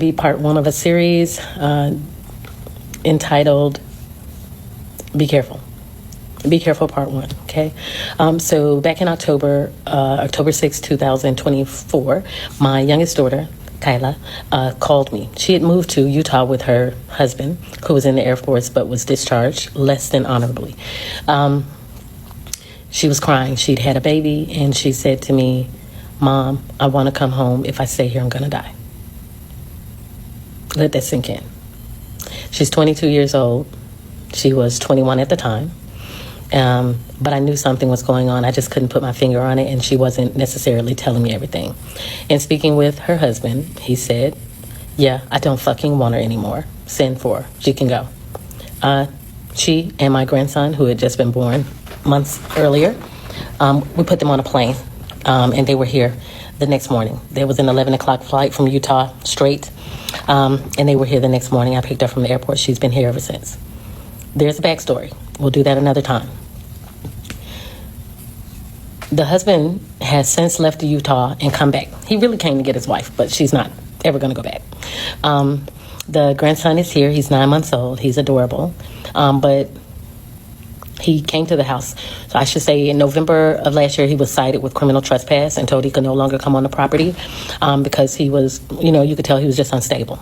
Be part one of a series entitled Be Careful. Be Careful Part 1, okay? So back in October 6, 2024, my youngest daughter, Kyla, called me. She had moved to Utah with her husband, who was in the Air Force but was discharged less than honorably. She was crying. She'd had a baby, and she said to me, "Mom, I want to come home. If I stay here, I'm going to die." Let that sink in. She's 22 years old. She was 21 at the time. But I knew something was going on. I just couldn't put my finger on it, and she wasn't necessarily telling me everything. And speaking with her husband, he said, "Yeah, I don't fucking want her anymore. Send for her. She can go." She and my grandson, who had just been born months earlier, we put them on a plane, and they were here the next morning. There was an 11 o'clock flight from Utah straight, and they were here the next morning. I picked her from the airport. She's been here ever since. There's a backstory. We'll do that another time. The husband has since left Utah and come back. He really came to get his wife, but she's not ever going to go back. The grandson is here. He's 9 months old. He's adorable. But he came to the house. So I should say in November of last year, he was cited with criminal trespass and told he could no longer come on the property because he was, you could tell he was just unstable.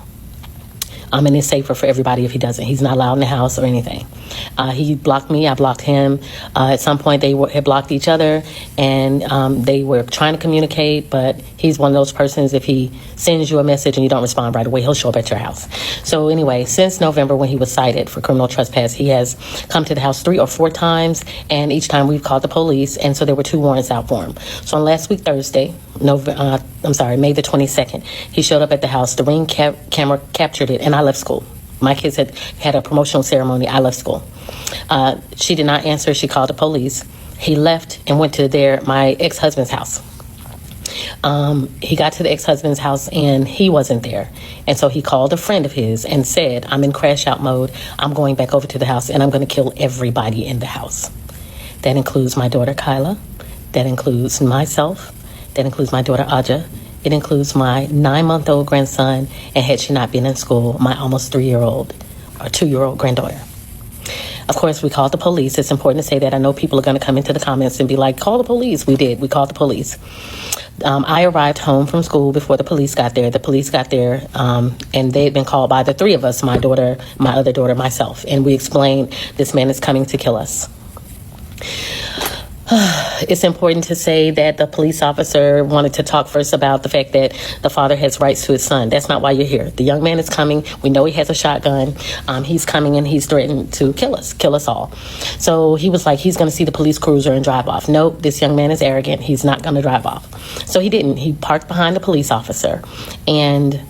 And it's safer for everybody if he doesn't. He's not allowed in the house or anything. He blocked me. I blocked him. At some point, they had blocked each other, and they were trying to communicate, but he's one of those persons, if he sends you a message and you don't respond right away, he'll show up at your house. So anyway, since November, when he was cited for criminal trespass, he has come to the house 3 or 4 times, and each time we've called the police, and so there were 2 warrants out for him. So on last week, Thursday, May the 22nd, he showed up at the house. The Ring camera captured it, and I left school. My kids had a promotional ceremony. I left school. She did not answer. She called the police. He left and went to my ex-husband's house. He got to the ex-husband's house and he wasn't there. And so he called a friend of his and said, "I'm in crash out mode. I'm going back over to the house and I'm going to kill everybody in the house." That includes my daughter, Kyla. That includes myself. That includes my daughter, Aja. It includes my 9-month-old grandson, and had she not been in school, my almost 3-year-old or 2-year-old granddaughter. Of course, we called the police. It's important to say that. I know people are going to come into the comments and be like, "Call the police." We did. We called the police. I arrived home from school before the police got there. The police got there, and they had been called by the 3 of us, my daughter, my other daughter, myself. And we explained, this man is coming to kill us. It's important to say that the police officer wanted to talk first about the fact that the father has rights to his son. That's not why you're here. The young man is coming. We know he has a shotgun. He's coming and he's threatened to kill us all. So he was like, he's going to see the police cruiser and drive off. Nope, this young man is arrogant. He's not going to drive off. So he didn't. He parked behind the police officer and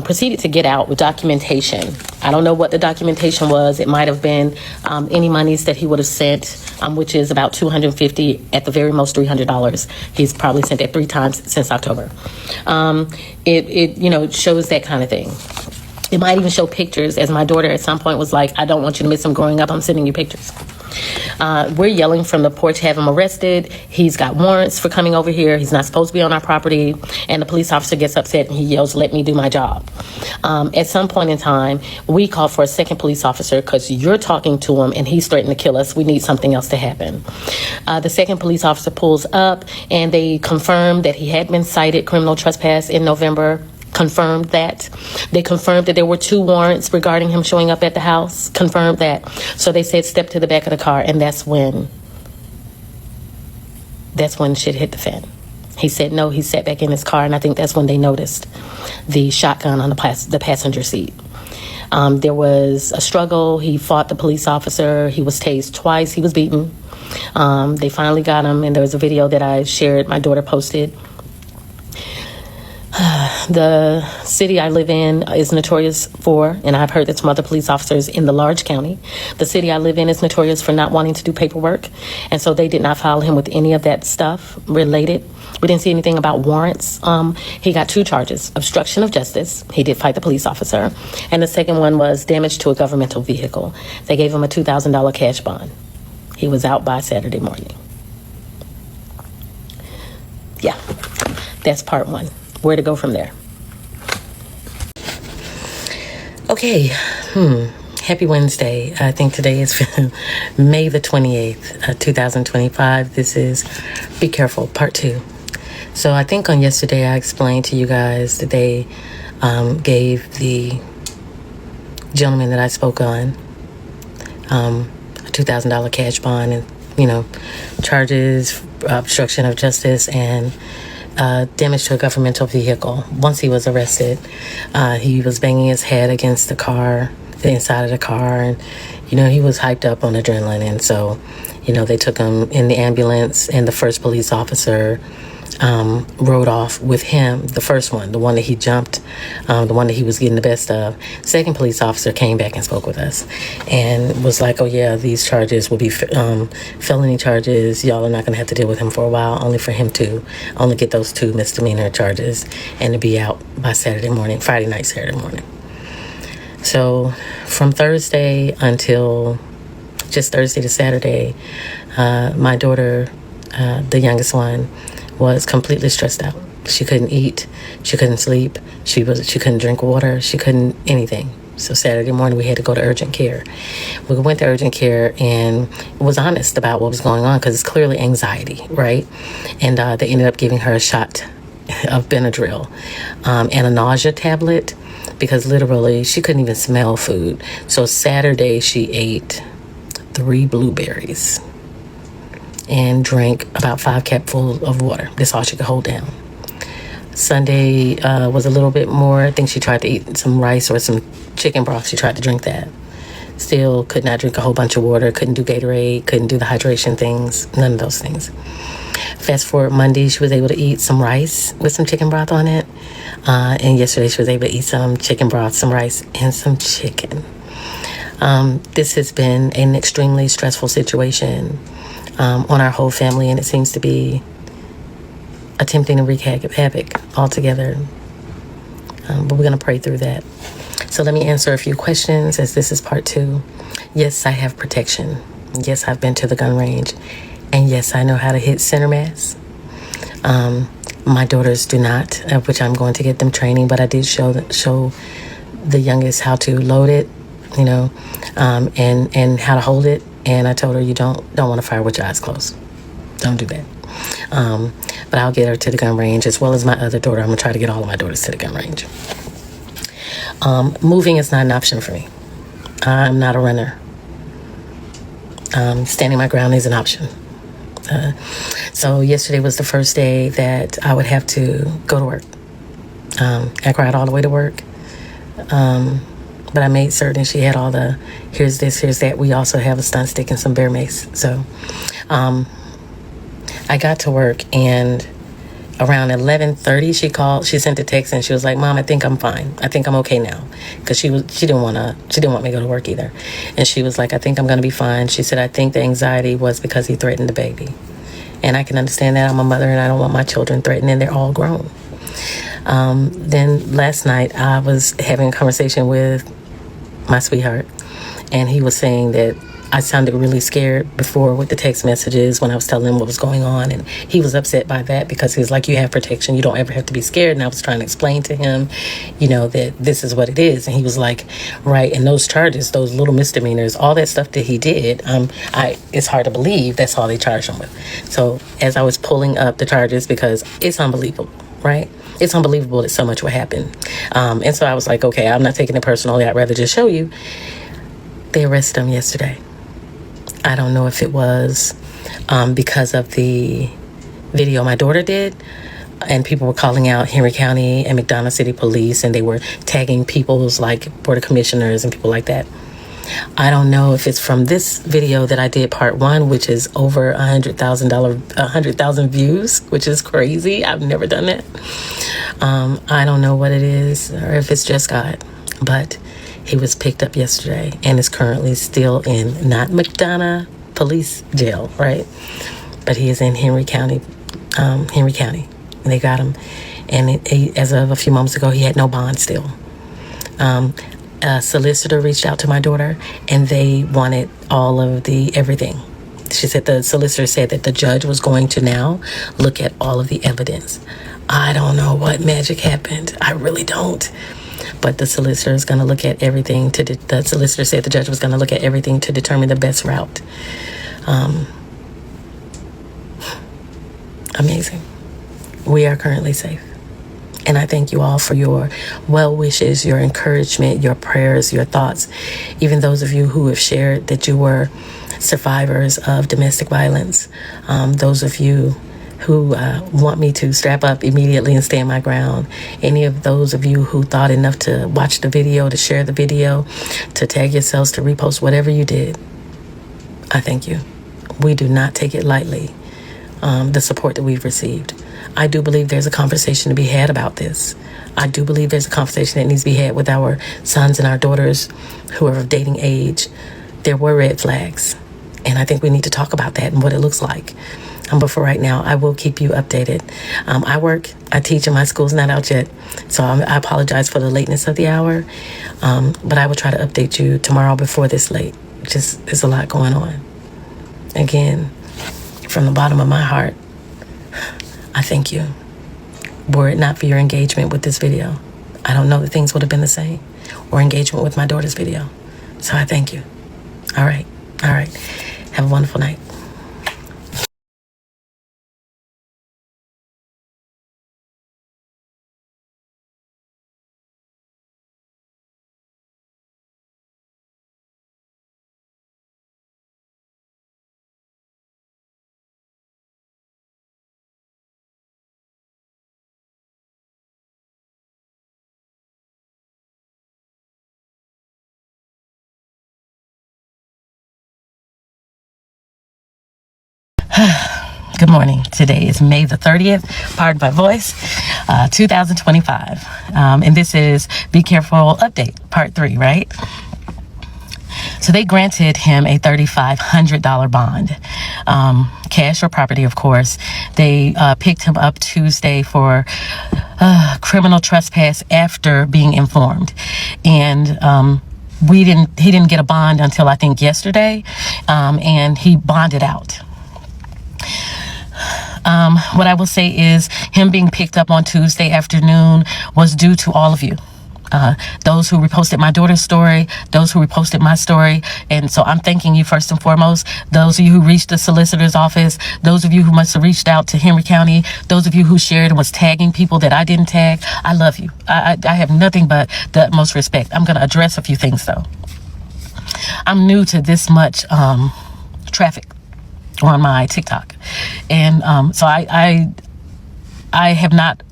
proceeded to get out with documentation. I don't know what the documentation was. It might have been any monies that he would have sent, which is about $250, at the very most $300. He's probably sent that 3 times since October. It shows that kind of thing. It might even show pictures, as my daughter at some point was like, "I don't want you to miss him growing up. I'm sending you pictures." We're yelling from the porch, "Have him arrested. He's got warrants for coming over here. He's not supposed to be on our property." And the police officer gets upset and he yells, "Let me do my job." At some point in time, we call for a second police officer because you're talking to him and he's threatening to kill us. We need something else to happen. The second police officer pulls up and they confirmed that he had been cited criminal trespass in November. Confirmed that. They confirmed that there were 2 warrants regarding him showing up at the house. Confirmed that. So they said, "Step to the back of the car," and that's when shit hit the fan. He said no. He sat back in his car, and I think that's when they noticed the shotgun on the passenger seat. There was a struggle. He fought the police officer. He was tased twice. He was beaten. They finally got him, and there was a video that I shared, my daughter posted. The city I live in is notorious for, and I've heard that some other police officers in the large county, the city I live in is notorious for not wanting to do paperwork. And so they did not file him with any of that stuff related. We didn't see anything about warrants. He got 2 charges: obstruction of justice. He did fight the police officer. And the second one was damage to a governmental vehicle. They gave him a $2,000 cash bond. He was out by Saturday morning. Yeah, that's part 1. Where to go from there? Okay, happy Wednesday. I think today is May the 28th, 2025. This is Be Careful, Part 2. So I think on yesterday I explained to you guys that they gave the gentleman that I spoke on a $2,000 cash bond and, charges, obstruction of justice, and damage to a governmental vehicle. Once he was arrested, he was banging his head against the inside of the car, and he was hyped up on adrenaline. And so they took him in the ambulance, and the first police officer rode off with him. The first one, the one that he jumped, the one that he was getting the best of. Second police officer came back and spoke with us and was like, oh yeah, these charges will be felony charges. Y'all are not going to have to deal with him for a while, only for him to only get those 2 misdemeanor charges and to be out by Friday night, Saturday morning. So from Thursday until just Thursday to Saturday, my daughter, the youngest one, was completely stressed out. She couldn't eat, she couldn't sleep, she couldn't drink water, she couldn't anything. So Saturday morning we had to go to urgent care. We went to urgent care and was honest about what was going on, because it's clearly anxiety, right? And they ended up giving her a shot of Benadryl and a nausea tablet, because literally she couldn't even smell food. So Saturday she ate 3 blueberries and drank about 5 cupfuls of water. That's all she could hold down. Sunday was a little bit more. I think she tried to eat some rice or some chicken broth. She tried to drink that. Still could not drink a whole bunch of water. Couldn't do Gatorade. Couldn't do the hydration things. None of those things. Fast forward Monday, she was able to eat some rice with some chicken broth on it. And yesterday she was able to eat some chicken broth, some rice, and some chicken. This has been an extremely stressful situation on our whole family, and it seems to be attempting to wreak havoc altogether. But we're going to pray through that. So let me answer a few questions, as this is part 2. Yes, I have protection. Yes, I've been to the gun range. And yes, I know how to hit center mass. My daughters do not, which I'm going to get them training, but I did show the youngest how to load it, and how to hold it. And I told her, you don't want to fire with your eyes closed. Don't do that. But I'll get her to the gun range, as well as my other daughter. I'm going to try to get all of my daughters to the gun range. Moving is not an option for me. I'm not a runner. Standing my ground is an option. So yesterday was the first day that I would have to go to work. I cried all the way to work. But I made certain she had all the, here's this, here's that. We also have a stunt stick and some bear mace. So I got to work, and around 11:30 she sent a text, and she was like, Mom, I think I'm fine. I think I'm okay now. Because she didn't want me to go to work either. And she was like, I think I'm going to be fine. She said, I think the anxiety was because he threatened the baby. And I can understand that. I'm a mother, and I don't want my children threatened, and they're all grown. Then last night I was having a conversation with my sweetheart, and he was saying that I sounded really scared before with the text messages when I was telling him what was going on, and he was upset by that, because he was like, you have protection, you don't ever have to be scared. And I was trying to explain to him, that this is what it is. And he was like, right, and those charges, those little misdemeanors, all that stuff that he did, it's hard to believe that's all they charged him with. So as I was pulling up the charges, because it's unbelievable, right? It's unbelievable that so much would happen. And so I was like, okay, I'm not taking it personally. I'd rather just show you. They arrested him yesterday. I don't know if it was because of the video my daughter did, and people were calling out Henry County and McDonough City Police, and they were tagging people's like Board of Commissioners and people like that. I don't know if it's from this video that I did part 1, which is over 100,000 views, which is crazy. I've never done that. I don't know what it is, or if it's just God, but he was picked up yesterday and is currently still in not McDonough Police Jail, right? But he is in Henry County. And they got him, and as of a few moments ago, he had no bond still. A solicitor reached out to my daughter, and they wanted all of everything. She said the solicitor said that the judge was going to now look at all of the evidence. I don't know what magic happened. I really don't. but the solicitor is going to look at everything the solicitor said the judge was going to look at everything to determine the best route. Amazing. We are currently safe. And I thank you all for your well wishes, your encouragement, your prayers, your thoughts. Even those of you who have shared that you were survivors of domestic violence. Those of you who want me to strap up immediately and stand my ground. Any of those of you who thought enough to watch the video, to share the video, to tag yourselves, to repost, whatever you did, I thank you. We do not take it lightly, the support that we've received. I do believe there's a conversation to be had about this. I do believe there's a conversation that needs to be had with our sons and our daughters who are of dating age. There were red flags, and I think we need to talk about that and what it looks like. But for right now, I will keep you updated. I work, I teach, and my school's not out yet, so I apologize for the lateness of the hour, but I will try to update you tomorrow before this late. Just, there's a lot going on. Again, from the bottom of my heart, I thank you. Were it not for your engagement with this video, I don't know that things would have been the same, or engagement with my daughter's video. So I thank you. All right. Have a wonderful night. Good morning. Today is May the 30th. Pardon my voice. 2025. And this is Be Careful Update, Part 3, right? So they granted him a $3,500 bond, cash or property, of course. They picked him up Tuesday for criminal trespass after being informed. And he didn't get a bond until I think yesterday, and he bonded out. What I will say is him being picked up on Tuesday afternoon was due to all of you. Those who reposted my daughter's story, those who reposted my story. And so I'm thanking you first and foremost. Those of you who reached the solicitor's office, those of you who must have reached out to Henry County, those of you who shared and was tagging people that I didn't tag, I love you. I have nothing but the utmost respect. I'm going to address a few things though. I'm new to this much traffic on my TikTok. And so I have not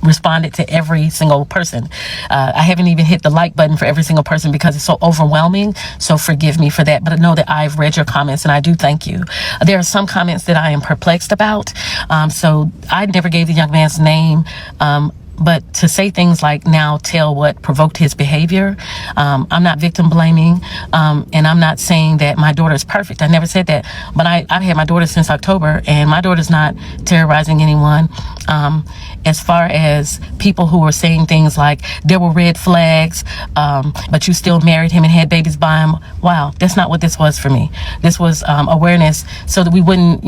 responded to every single person. I haven't even hit the like button for every single person because it's so overwhelming. So forgive me for that. But I know that I've read your comments and I do thank you. There are some comments that I am perplexed about. So I never gave the young man's name. But to say things like now tell what provoked his behavior, I'm not victim blaming, and I'm not saying that my daughter is perfect. I never said that, but I've had my daughter since October, and my daughter's not terrorizing anyone. As far as people who are saying things like there were red flags, but you still married him and had babies by him. Wow, that's not what this was for me. This was awareness so that we wouldn't,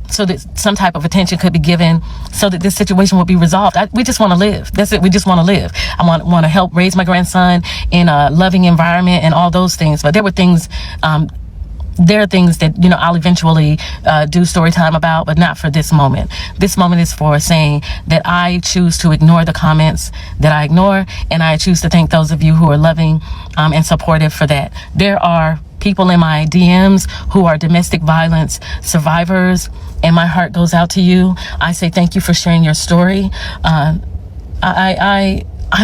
so that some type of attention could be given so that this situation would be resolved. We just want to live. That's it. We just want to live. I want to help raise my grandson in a loving environment and all those things. But there are things that, I'll eventually do story time about, but not for this moment. This moment is for saying that I choose to ignore the comments that I ignore, and I choose to thank those of you who are loving and supportive for that. There are people in my DMs who are domestic violence survivors, and my heart goes out to you. I say thank you for sharing your story. I'm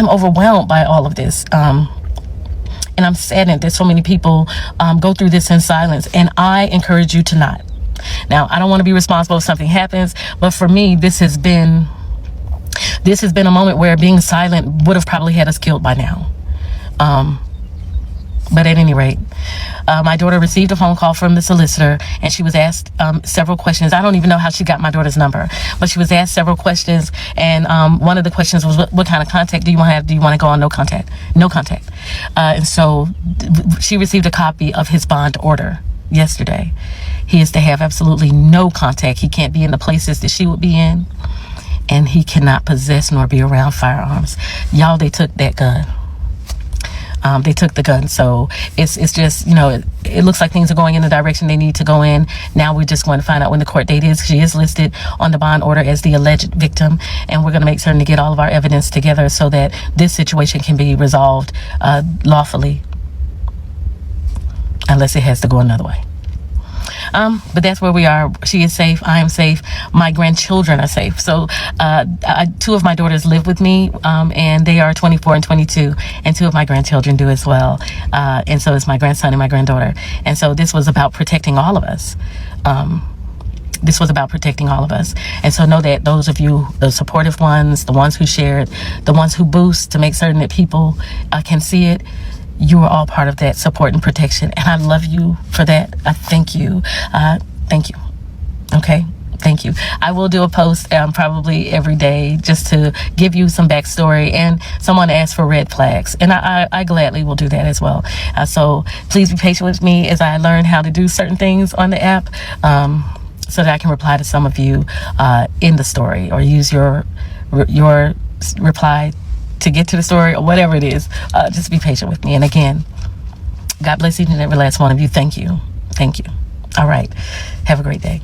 overwhelmed by all of this. And I'm saddened that so many people go through this in silence, and I encourage you to not. Now, I don't want to be responsible if something happens, but for me, this has been a moment where being silent would have probably had us killed by now. But at any rate, my daughter received a phone call from the solicitor, and she was asked several questions. I don't even know how she got my daughter's number, but she was asked several questions. And one of the questions was, what kind of contact do you want to have? Do you want to go on no contact? No contact. And so she received a copy of his bond order yesterday. He is to have absolutely no contact. He can't be in the places that she would be in. and he cannot possess nor be around firearms. Y'all, they took that gun. They took the gun. So it's just, it looks like things are going in the direction they need to go in. Now we're just going to find out when the court date is. She is listed on the bond order as the alleged victim, and we're going to make certain to get all of our evidence together so that this situation can be resolved lawfully, unless it has to go another way. But that's where we are. She is safe. I am safe. My grandchildren are safe. So two of my daughters live with me, and they are 24 and 22, and two of my grandchildren do as well. And so is my grandson and my granddaughter. And so this was about protecting all of us. This was about protecting all of us. And so know that those of you, the supportive ones, the ones who shared, the ones who boost to make certain that people can see it, you are all part of that support and protection. And I love you for that. I thank you. Thank you. Okay. Thank you. I will do a post probably every day just to give you some backstory, and someone asked for red flags, and I gladly will do that as well. So please be patient with me as I learn how to do certain things on the app, so that I can reply to some of you in the story, or use your reply to get to the story, or whatever it is. Just be patient with me. And again, God bless each and every last one of you. Thank you. Thank you. All right. Have a great day.